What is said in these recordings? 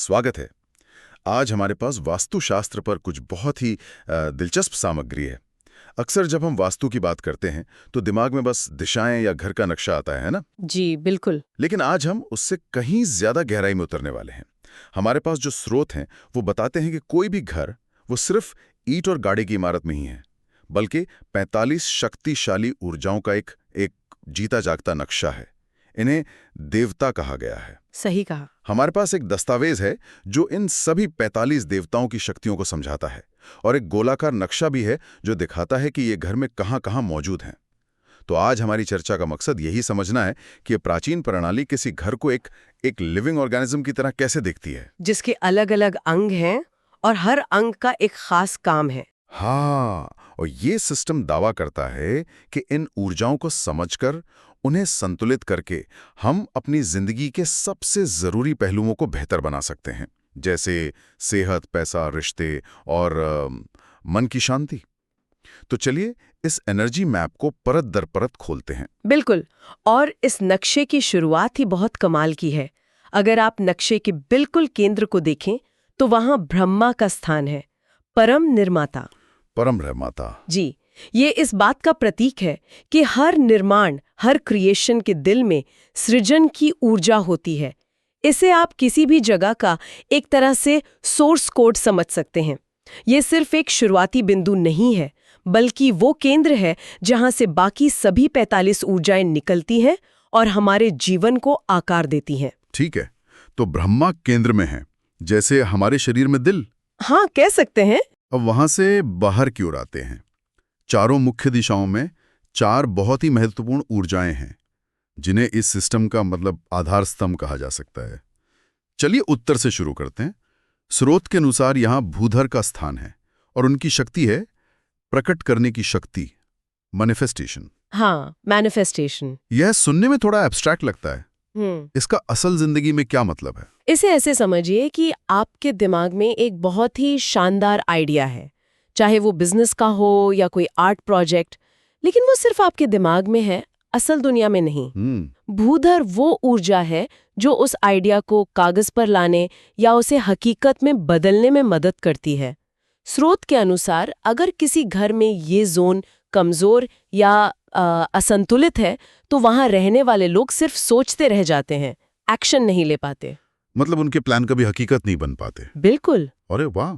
स्वागत है। आज हमारे पास वास्तुशास्त्र पर कुछ बहुत ही दिलचस्प सामग्री है। अक्सर जब हम वास्तु की बात करते हैं तो दिमाग में बस दिशाएं या घर का नक्शा आता है ना? जी बिल्कुल। लेकिन आज हम उससे कहीं ज्यादा गहराई में उतरने वाले हैं। हमारे पास जो स्रोत हैं वो बताते हैं कि कोई भी घर वो सिर्फ ईंट और गाड़ी की इमारत नहीं है, बल्कि 45 शक्तिशाली ऊर्जाओं का एक जीता जागता नक्शा है। इन्हें देवता कहा गया है। सही कहा। हमारे पास एक दस्तावेज है जो इन सभी 45 देवताओं की शक्तियों को समझाता है, और एक गोलाकार नक्शा भी है जो दिखाता है कि ये घर में कहां-कहां मौजूद हैं। तो आज हमारी चर्चा का मकसद यही समझना है कि ये प्राचीन प्रणाली किसी घर को एक लिविंग ऑर्गेनिज्म की तरह कैसे दिखती है, जिसके अलग अलग अंग हैं और हर अंग का एक खास काम है। हाँ, और ये सिस्टम दावा करता है कि इन ऊर्जाओं को समझकर, उन्हें संतुलित करके हम अपनी जिंदगी के सबसे जरूरी पहलुओं को बेहतर बना सकते हैं, जैसे सेहत, पैसा, रिश्ते और मन की शांति। तो चलिए इस एनर्जी मैप को परत दर परत खोलते हैं। बिल्कुल। और इस नक्शे की शुरुआत ही बहुत कमाल की है। अगर आप नक्शे के बिल्कुल केंद्र को देखें तो वहां ब्रह्मा का स्थान है, परम निर्माता। परम निर्माता जी, ये इस बात का प्रतीक है कि हर निर्माण, हर क्रिएशन के दिल में सृजन की ऊर्जा होती है। इसे आप किसी भी जगह का एक तरह से सोर्स कोड समझ सकते हैं। ये सिर्फ एक शुरुआती बिंदु नहीं है, बल्कि वो केंद्र है जहां से बाकी सभी 45 ऊर्जाएं निकलती हैं और हमारे जीवन को आकार देती हैं। ठीक है, तो ब्रह्मा केंद्र में है, जैसे हमारे शरीर में दिल। हाँ, कह सकते हैं। अब वहां से बाहर की ओर आते हैं। चारों मुख्य दिशाओं में 4 बहुत ही महत्वपूर्ण ऊर्जाएं हैं, जिन्हें इस सिस्टम का आधार स्तंभ कहा जा सकता है। चलिए उत्तर से शुरू करते हैं। स्रोत के अनुसार यहाँ भूधर का स्थान है और उनकी शक्ति है प्रकट करने की शक्ति, मैनिफेस्टेशन। हाँ, मैनिफेस्टेशन। यह सुनने में थोड़ा एब्स्ट्रैक्ट लगता है। इसका असल जिंदगी में क्या मतलब है? इसे ऐसे समझिए कि आपके दिमाग में एक बहुत ही शानदार आइडिया है, चाहे वो बिजनेस का हो या कोई आर्ट प्रोजेक्ट, लेकिन वो सिर्फ आपके दिमाग में है, असल दुनिया में नहीं। भूधर वो ऊर्जा है जो उस आइडिया को कागज पर लाने या उसे हकीकत में बदलने में मदद करती है। स्रोत के अनुसार अगर किसी घर में ये जोन कमजोर या असंतुलित है तो वहां रहने वाले लोग सिर्फ सोचते रह जाते हैं, एक्शन नहीं ले पाते। उनके प्लान कभी हकीकत नहीं बन पाते। बिल्कुल। अरे वाह!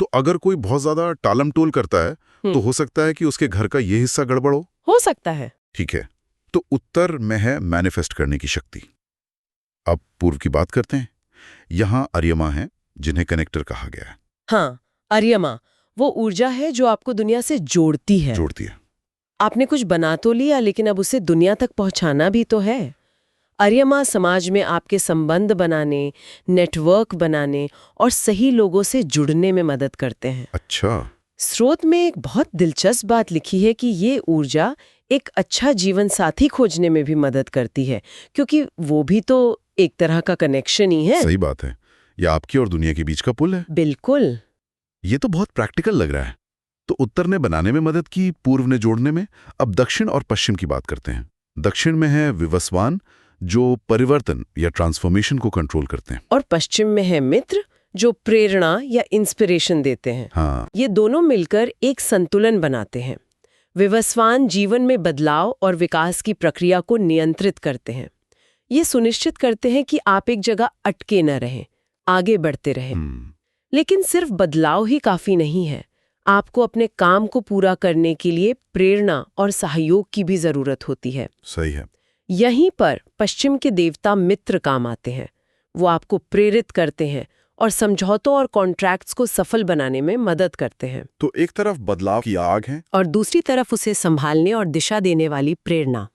तो अगर कोई बहुत ज्यादा टालम टोल करता है तो हो सकता है कि उसके घर का ये हिस्सा गड़बड़ हो सकता है। ठीक है, तो उत्तर में है मैनिफेस्ट करने की शक्ति। अब पूर्व की बात करते हैं। यहाँ अर्यमा है, जिन्हें कनेक्टर कहा गया है। हाँ, अर्यमा वो ऊर्जा है जो आपको दुनिया से जोड़ती है। आपने कुछ बना तो लिया, लेकिन अब उसे दुनिया तक पहुंचाना भी तो है। अर्यमा समाज में आपके संबंध बनाने, नेटवर्क बनाने और सही लोगों से जुड़ने में मदद करते हैं। अच्छा। स्रोत में एक बहुत दिलचस्प बात लिखी है कि ये ऊर्जा एक अच्छा जीवन साथी खोजने में भी मदद करती है, क्योंकि वो भी तो एक तरह का कनेक्शन ही है। सही बात है, ये आपकी और दुनिया के बीच का पुल है। बिल्कुल। ये तो बहुत प्रैक्टिकल लग रहा है। तो उत्तर ने बनाने में मदद की, पूर्व ने जोड़ने में। अब दक्षिण और पश्चिम की बात करते हैं। दक्षिण में है विवस्वान, जो परिवर्तन या ट्रांसफॉर्मेशन को कंट्रोल करते हैं, और पश्चिम में है मित्र, जो प्रेरणा या इंस्पिरेशन देते हैं। हाँ। ये दोनों मिलकर एक संतुलन बनाते हैं। विवस्वान जीवन में बदलाव और विकास की प्रक्रिया को नियंत्रित करते हैं। ये सुनिश्चित करते हैं कि आप एक जगह अटके न रहें, आगे बढ़ते रहें। लेकिन सिर्फ बदलाव ही काफी नहीं है। आपको अपने काम को पूरा करने के लिए प्रेरणा और सहयोग की भी जरूरत होती है। सही है। यहीं पर पश्चिम के देवता मित्र काम आते हैं। वो आपको प्रेरित करते हैं और समझौतों और कॉन्ट्रैक्ट्स को सफल बनाने में मदद करते हैं। तो एक तरफ बदलाव की आग है और दूसरी तरफ उसे संभालने और दिशा देने वाली प्रेरणा।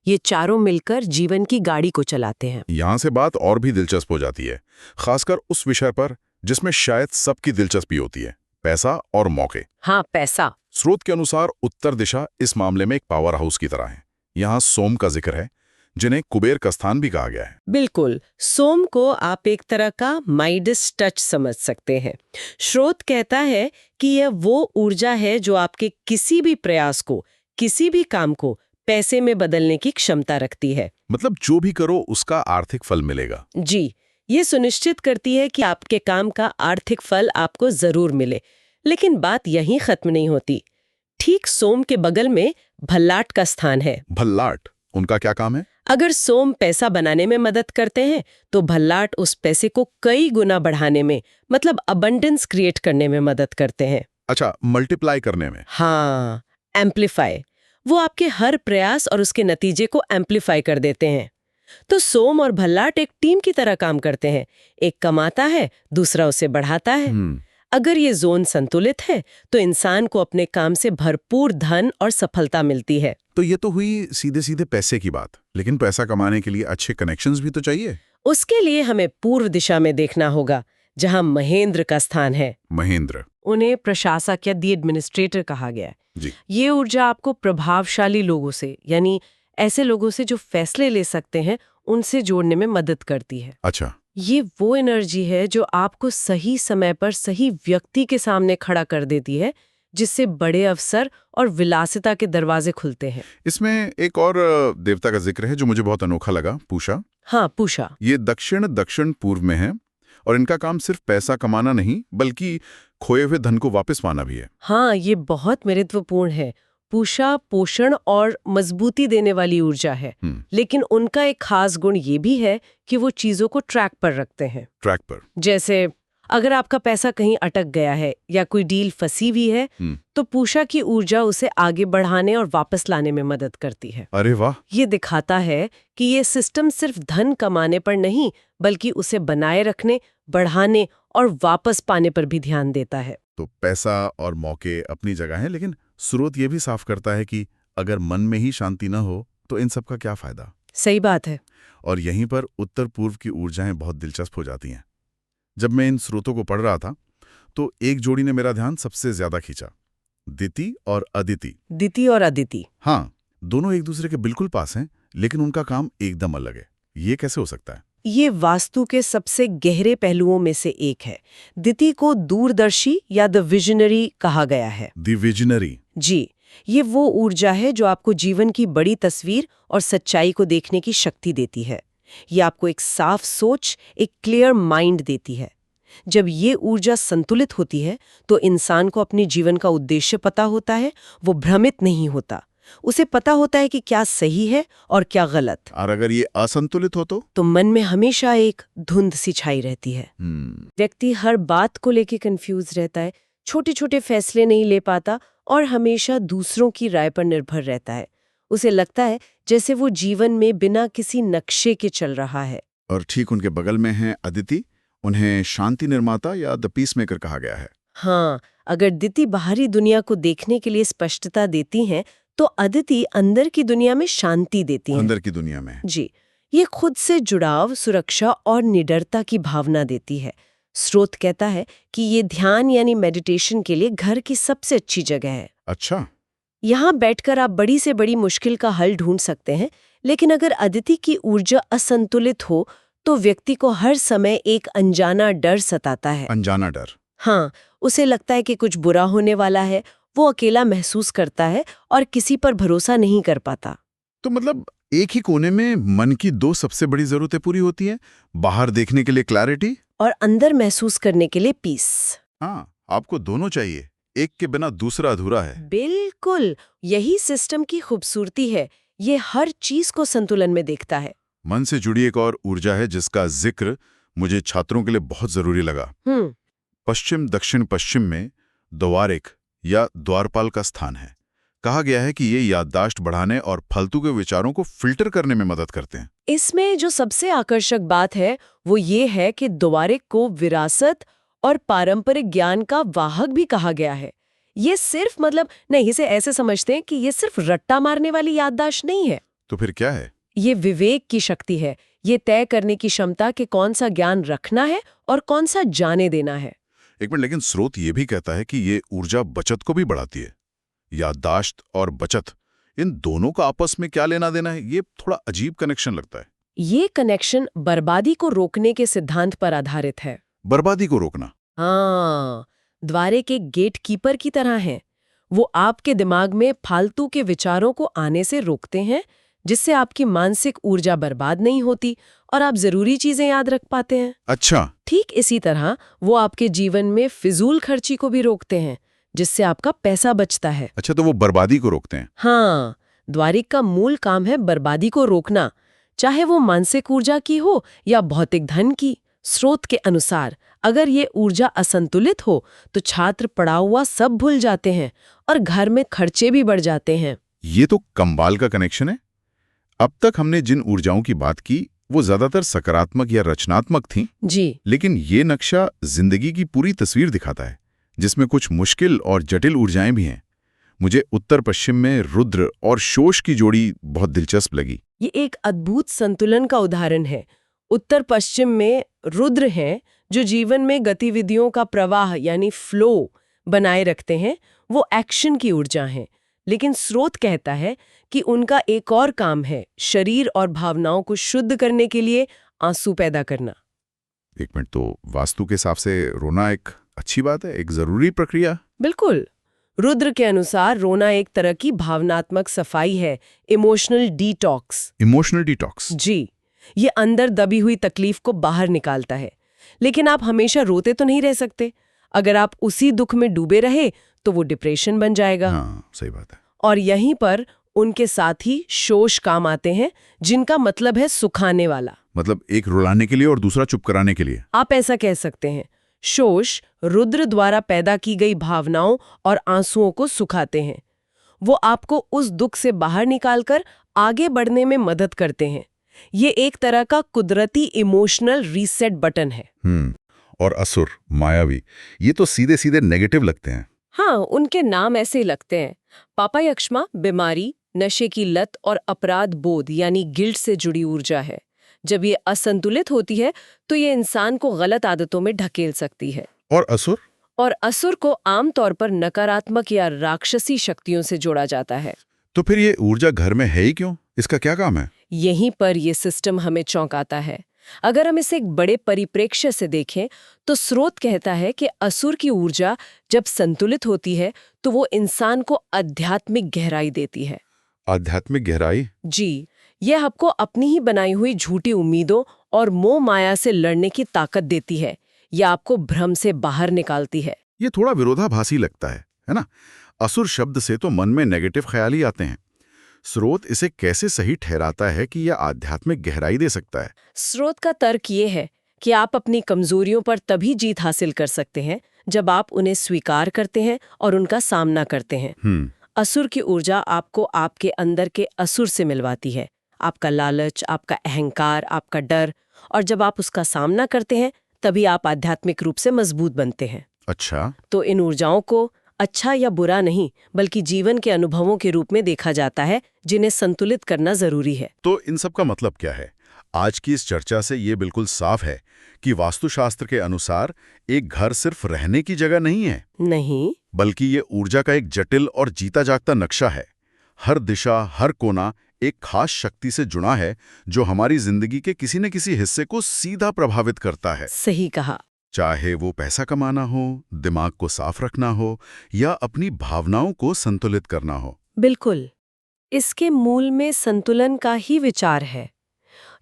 ये चारों मिलकर जीवन की गाड़ी को चलाते हैं। यहाँ से बात और भी दिलचस्प हो जाती है, खासकर उस विषय पर जिसमें शायद सबकी दिलचस्पी होती है, पैसा और मौके। हाँ, पैसा। स्रोत के अनुसार उत्तर दिशा इस मामले में एक पावर हाउस की तरह है। यहाँ सोम का जिक्र है, जिन्हें कुबेर का स्थान भी कहा गया है। बिल्कुल। सोम को आप एक तरह का माइडस टच समझ सकते हैं। स्रोत कहता है कि यह वो ऊर्जा है जो आपके किसी भी प्रयास को, किसी भी काम को पैसे में बदलने की क्षमता रखती है। जो भी करो उसका आर्थिक फल मिलेगा। जी, ये सुनिश्चित करती है कि आपके काम का आर्थिक फल आपको जरूर मिले। लेकिन बात यहीं खत्म नहीं होती। ठीक सोम के बगल में भल्लाट का स्थान है। भल्लाट, उनका क्या काम है? अगर सोम पैसा बनाने में मदद करते हैं तो भल्लाट उस पैसे को कई गुना बढ़ाने में, मतलब अबंडेंस क्रिएट करने में मदद करते हैं। अच्छा, मल्टीप्लाई करने में। हाँ, एम्प्लीफाई। वो आपके हर प्रयास और उसके नतीजे को एम्प्लीफाई कर देते हैं। तो सोम और भल्लाट एक टीम की तरह काम करते हैं। एक कमाता है, दूसरा उसे बढ़ाता है। अगर ये जोन संतुलित है तो इंसान को अपने काम से भरपूर धन और सफलता मिलती है। तो ये तो हुई सीधे सीधे पैसे की बात, लेकिन पैसा कमाने के लिए अच्छे कनेक्शंस भी तो चाहिए। उसके लिए हमें पूर्व दिशा में देखना होगा, जहां महेंद्र का स्थान है। महेंद्र, उन्हें प्रशासक या दी एडमिनिस्ट्रेटर कहा गया है। जी। ये ऊर्जा आपको प्रभावशाली लोगों से, यानी ऐसे लोगों से जो फैसले ले सकते हैं, उनसे जोड़ने में मदद करती है। अच्छा। ये वो एनर्जी है जो आपको सही समय पर सही व्यक्ति के सामने खड़ा कर देती है, जिससे बड़े अवसर और विलासिता के दरवाजे खुलते हैं। इसमें एक और देवता का जिक्र है जो मुझे बहुत अनोखा लगा, पूषा। हाँ, पूषा। ये दक्षिण पूर्व में है और इनका काम सिर्फ पैसा कमाना नहीं बल्कि खोए हुए धन को वापस पाना भी है। हाँ, ये बहुत महत्वपूर्ण है। पूषा पोषण और मजबूती देने वाली ऊर्जा है, लेकिन उनका एक खास गुण ये भी है कि वो चीजों को ट्रैक पर रखते हैं। ट्रैक पर? जैसे अगर आपका पैसा कहीं अटक गया है या कोई डील फंसी हुई है, तो पूषा की ऊर्जा उसे आगे बढ़ाने और वापस लाने में मदद करती है। अरे वाह! ये दिखाता है कि ये सिस्टम सिर्फ धन कमाने पर नहीं, बल्कि उसे बनाए रखने, बढ़ाने और वापस पाने पर भी ध्यान देता है। तो पैसा और मौके अपनी जगह हैं, लेकिन स्रोत ये भी साफ करता है कि अगर मन में ही शांति न हो तो इन सब का क्या फायदा। सही बात है। और यहीं पर उत्तर पूर्व की ऊर्जाएं बहुत दिलचस्प हो जाती हैं। जब मैं इन स्रोतों को पढ़ रहा था तो एक जोड़ी ने मेरा ध्यान सबसे ज्यादा खींचा, दिति और अदिति। दिति और अदिति? हाँ, दोनों एक दूसरे के बिल्कुल पास हैं, लेकिन उनका काम एकदम अलग है। ये कैसे हो सकता है? ये वास्तु के सबसे गहरे पहलुओं में से एक है। दिति को दूरदर्शी या द विजनरी कहा गया है। The visionary? जी, ये वो ऊर्जा है जो आपको जीवन की बड़ी तस्वीर और सच्चाई को देखने की शक्ति देती है। ये आपको एक साफ सोच, एक क्लियर माइंड देती है। जब ये ऊर्जा संतुलित होती है तो इंसान को अपने जीवन का उद्देश्य पता होता है, वो भ्रमित नहीं होता। उसे पता होता है कि क्या सही है और क्या गलत। और अगर ये असंतुलित हो तो मन में हमेशा एक धुंध सी छाई रहती है। व्यक्ति हर बात को लेकर कंफ्यूज रहता है, छोटे छोटे फैसले नहीं ले पाता और हमेशा दूसरों की राय पर निर्भर रहता है। उसे लगता है जैसे वो जीवन में बिना किसी नक्शे के चल रहा है। और ठीक उनके बगल में हैं अदिति। उन्हें शांति निर्माता या द पीस मेकर कहा गया है। हाँ, अगर दिति बाहरी दुनिया को देखने के लिए स्पष्टता देती हैं, तो अदिति अंदर की दुनिया में शांति देती हैं। अंदर की दुनिया में? जी, ये खुद से जुड़ाव, सुरक्षा और निडरता की भावना देती है। स्रोत कहता है कि ये ध्यान यानी मेडिटेशन के लिए घर की सबसे अच्छी जगह है। अच्छा। यहाँ बैठकर आप बड़ी से बड़ी मुश्किल का हल ढूंढ सकते हैं, लेकिन अगर अदिति की ऊर्जा असंतुलित हो तो व्यक्ति को हर समय एक अनजाना डर सताता है। अनजाना डर? हाँ, उसे लगता है कि कुछ बुरा होने वाला है, वो अकेला महसूस करता है और किसी पर भरोसा नहीं कर पाता। तो मतलब एक ही कोने में मन की दो सबसे बड़ी जरूरतें पूरी होती हैं, बाहर देखने के लिए क्लैरिटी और अंदर महसूस करने के लिए पीस। हाँ, आपको दोनों चाहिए, एक के बिना दूसरा अधूरा है। बिल्कुल, यही सिस्टम की खूबसूरती है। ये हर चीज को संतुलन में देखता है। मन से जुड़ी एक और ऊर्जा है जिसका जिक्र मुझे छात्रों के लिए बहुत जरूरी लगा। पश्चिम दक्षिण पश्चिम में द्वारिक या द्वारपाल का स्थान है। कहा गया है कि ये याददाश्त बढ़ाने और फालतू के विचारों को फिल्टर करने में मदद करते हैं। इसमें जो सबसे आकर्षक बात है वो ये है कि द्वारिक को विरासत और पारंपरिक ज्ञान का वाहक भी कहा गया है। ये सिर्फ नहीं, इसे ऐसे समझते हैं कि ये सिर्फ रट्टा मारने वाली याददाश्त नहीं है। तो फिर क्या है? ये विवेक की शक्ति है। ये तय करने की क्षमता कि कौन सा ज्ञान रखना है और कौन सा जाने देना है। एक मिनट, लेकिन स्रोत ये भी कहता है कि ये ऊर्जा बचत को भी बढ़ाती है। याददाश्त और बचत, इन दोनों का आपस में क्या लेना देना है? ये थोड़ा अजीब कनेक्शन लगता है। ये कनेक्शन बर्बादी को रोकने के सिद्धांत पर आधारित है। बर्बादी को रोकना? हाँ, द्वारिक एक गेट कीपर की तरह हैं। वो आपके दिमाग में फालतू के विचारों को आने से रोकते हैं, जिससे आपकी मानसिक ऊर्जा बर्बाद नहीं होती और आप जरूरी चीजें याद रख पाते हैं। अच्छा। ठीक इसी तरह वो आपके जीवन में फिजूल खर्ची को भी रोकते हैं, जिससे आपका पैसा बचता है। अच्छा, तो वो बर्बादी को रोकते हैं। हाँ, द्वारिक का मूल काम है बर्बादी को रोकना, चाहे वो मानसिक ऊर्जा की हो या भौतिक धन की। स्रोत के अनुसार अगर ये ऊर्जा असंतुलित हो तो छात्र पड़ा हुआ सब भूल जाते हैं और घर में खर्चे भी बढ़ जाते हैं। ये तो कमाल का कनेक्शन है। अब तक हमने जिन ऊर्जाओं की बात की वो ज्यादातर सकारात्मक या रचनात्मक थीं, जी, लेकिन ये नक्शा जिंदगी की पूरी तस्वीर दिखाता है, जिसमें कुछ मुश्किल और जटिल ऊर्जाएं भी हैं। मुझे उत्तर पश्चिम में रुद्र और शोष की जोड़ी बहुत दिलचस्प लगी। ये एक अद्भुत संतुलन का उदाहरण है। उत्तर पश्चिम में रुद्र हैं जो जीवन में गतिविधियों का प्रवाह यानी फ्लो बनाए रखते हैं, वो एक्शन की ऊर्जा हैं। लेकिन स्रोत कहता है कि उनका एक और काम है शरीर और भावनाओं को शुद्ध करने के लिए आंसू पैदा करना। एक मिनट, तो वास्तु के हिसाब से रोना एक अच्छी बात है, एक जरूरी प्रक्रिया? बिल्कुल। रुद्र के अनुसार रोना एक तरह की भावनात्मक सफाई है, इमोशनल डिटॉक्स। Emotional detox? जी, ये अंदर दबी हुई तकलीफ को बाहर निकालता है। लेकिन आप हमेशा रोते तो नहीं रह सकते। अगर आप उसी दुख में डूबे रहे तो वो डिप्रेशन बन जाएगा। हाँ, सही बात है। और यहीं पर उनके साथ ही शोष काम आते हैं, जिनका मतलब है सुखाने वाला। मतलब एक रुलाने के लिए और दूसरा चुप कराने के लिए। आप ऐसा कह सकते हैं। शोष रुद्र द्वारा पैदा की गई भावनाओं और आंसुओं को सुखाते हैं। वो आपको उस दुख से बाहर निकालकर आगे बढ़ने में मदद करते हैं। ये एक तरह का कुदरती इमोशनल रीसेट बटन है। और असुर, मायावी, ये तो सीधे सीधे नेगेटिव लगते हैं। हाँ, उनके नाम ऐसे ही लगते हैं। पापा यक्ष्मा बीमारी, नशे की लत और अपराध बोध यानी गिल्ट से जुड़ी ऊर्जा है। जब ये असंतुलित होती है तो ये इंसान को गलत आदतों में ढकेल सकती है। और असुर? और असुर को आमतौर पर नकारात्मक या राक्षसी शक्तियों से जोड़ा जाता है। तो फिर ये ऊर्जा घर में है ही क्यों? इसका क्या काम है? यहीं पर ये सिस्टम हमें चौंकाता है। अगर हम इसे एक बड़े परिप्रेक्ष्य से देखें तो स्रोत कहता है कि असुर की ऊर्जा जब संतुलित होती है तो वो इंसान को आध्यात्मिक गहराई देती है। आध्यात्मिक गहराई? जी, यह आपको अपनी ही बनाई हुई झूठी उम्मीदों और मोह माया से लड़ने की ताकत देती है, या आपको भ्रम से बाहर निकालती है। ये थोड़ा विरोधाभासी लगता है ना? असुर शब्द से तो मन में नेगेटिव ख्याल ही आते हैं। स्रोत इसे कैसे सही ठहराता है कि यह आध्यात्मिक गहराई दे सकता है? स्रोत का तर्क ये है कि आप अपनी कमजोरियों पर तभी जीत हासिल कर सकते हैं जब आप उन्हें स्वीकार करते हैं और उनका सामना करते हैं। असुर की ऊर्जा आपको आपके अंदर के असुर से मिलवाती है, आपका लालच, आपका अहंकार, आपका डर, और जब आप उसका सामना करते हैं तभी आप आध्यात्मिक रूप से मजबूत बनते हैं। अच्छा। तो इन ऊर्जाओं को अच्छा या बुरा नहीं बल्कि जीवन के अनुभवों के रूप में देखा जाता है, जिन्हें संतुलित करना जरूरी है। तो इन सब का मतलब क्या है? आज की इस चर्चा से ये बिल्कुल साफ है कि वास्तुशास्त्र के अनुसार एक घर सिर्फ रहने की जगह नहीं है, नहीं, बल्कि ये ऊर्जा का एक जटिल और जीता जागता नक्शा है। हर दिशा, हर कोना एक खास शक्ति से जुड़ा है जो हमारी जिंदगी के किसी न किसी हिस्से को सीधा प्रभावित करता है। सही कहा। चाहे वो पैसा कमाना हो, दिमाग को साफ रखना हो या अपनी भावनाओं को संतुलित करना हो। बिल्कुल, इसके मूल में संतुलन का ही विचार है।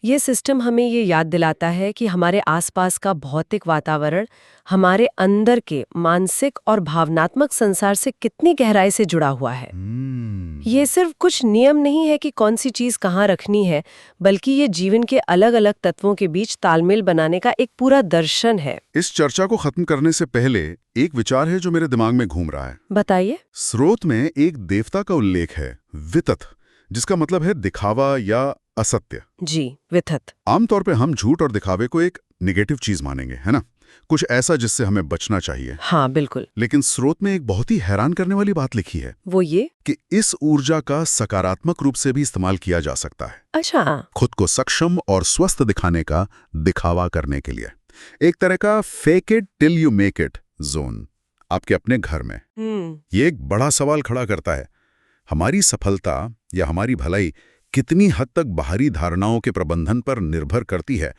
ये सिस्टम हमें ये याद दिलाता है कि हमारे आसपास का भौतिक वातावरण हमारे अंदर के मानसिक और भावनात्मक संसार से कितनी गहराई से जुड़ा हुआ है। ये सिर्फ कुछ नियम नहीं है कि कौन सी चीज कहाँ रखनी है, बल्कि ये जीवन के अलग अलग तत्वों के बीच तालमेल बनाने का एक पूरा दर्शन है। इस चर्चा को खत्म करने से पहले एक विचार है जो मेरे दिमाग में घूम रहा है। बताइए। स्रोत में एक देवता का उल्लेख है, वितथ, जिसका मतलब है दिखावा या असत्य। जी, वितथ। आमतौर पे हम झूठ और दिखावे को एक नेगेटिव चीज मानेंगे, है ना? कुछ ऐसा जिससे हमें बचना चाहिए। हाँ, बिल्कुल। लेकिन स्रोत में एक बहुत ही हैरान करने वाली बात लिखी है। वो ये कि इस ऊर्जा का सकारात्मक रूप से भी इस्तेमाल किया जा सकता है। अच्छा। खुद को सक्षम और स्वस्थ दिखाने का दिखावा करने के लिए। एक तरह का fake it till you make it zone आपके अपने घर में। ये एक बड़ा सवाल खड़ा करता है। हमारी सफलता या हमारी भलाई कितनी हद तक बाहरी धारणाओं के प्रबंधन पर निर्भर करती है,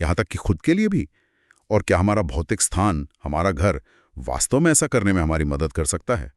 यहां तक कि खुद के लिए भी? और क्या हमारा भौतिक स्थान, हमारा घर, वास्तव में ऐसा करने में हमारी मदद कर सकता है?